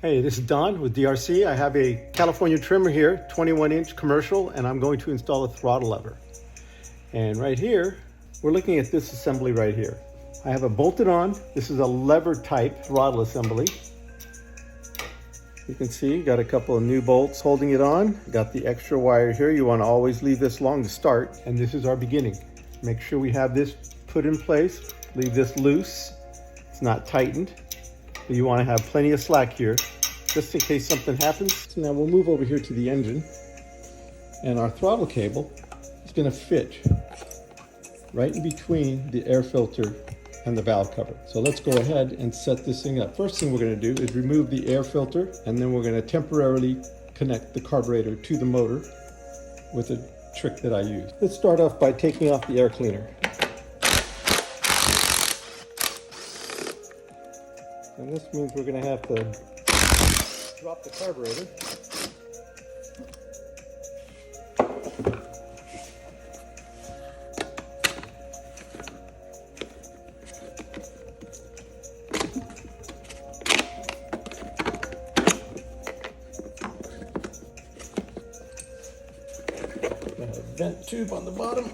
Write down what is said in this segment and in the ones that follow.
Hey, this is Don with D.R.C. I have a California trimmer here, 21-inch commercial, and I'm going to install a throttle lever. And right here, we're looking at this assembly right here. I have it bolted on. This is a lever type throttle assembly. You can see, got a couple of new bolts holding it on. Got the extra wire here. You want to always leave this long to start. And this is our beginning. Make sure we have this put in place. Leave this loose. It's not tightened. But you want to have plenty of slack here, just in case something happens. So now we'll move over here to the engine. And our throttle cable is going to fit right in between the air filter and the valve cover. So let's go ahead and set this thing up. First thing we're going to do is remove the air filter, and then we're going to temporarily connect the carburetor to the motor with a trick that I use. Let's start off by taking off the air cleaner. And this means we're going to have to drop the carburetor. Got a vent tube on the bottom.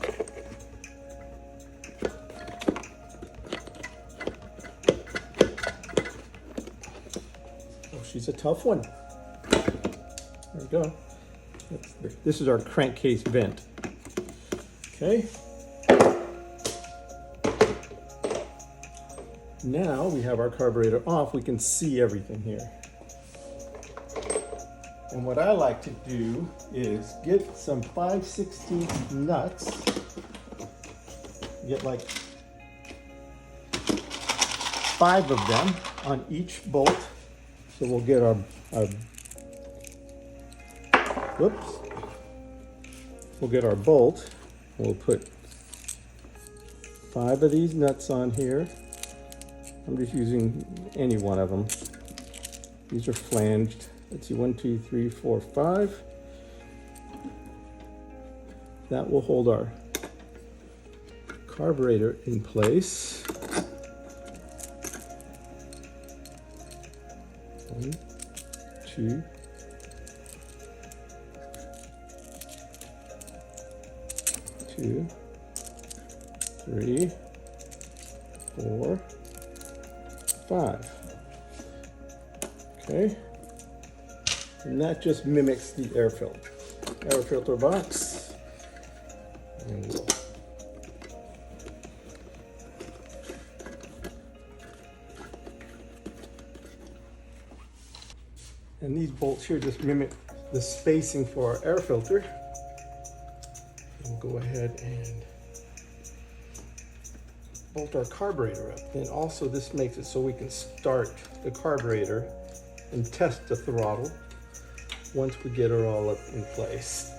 She's a tough one. There we go. This is our crankcase vent. Okay. Now we have our carburetor off. We can see everything here. And what I like to do is get some 5/16 nuts. Get like 5 of them on each bolt. So we'll get our bolt, and we'll put 5 of these nuts on here. I'm just using any one of them. These are flanged. Let's see, 1, 2, 3, 4, 5. That will hold our carburetor in place. 1, 2, 2, 3, 4, 5. Okay, and that just mimics the air filter box. And these bolts here just mimic the spacing for our air filter. We'll go ahead and bolt our carburetor up. And also this makes it so we can start the carburetor and test the throttle once we get her all up in place.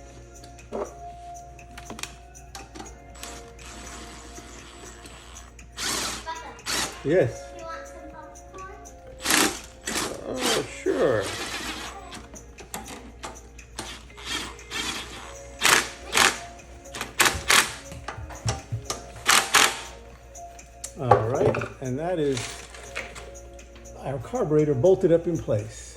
Yes. You want some popcorn? Oh, sure. All right, and that is our carburetor bolted up in place.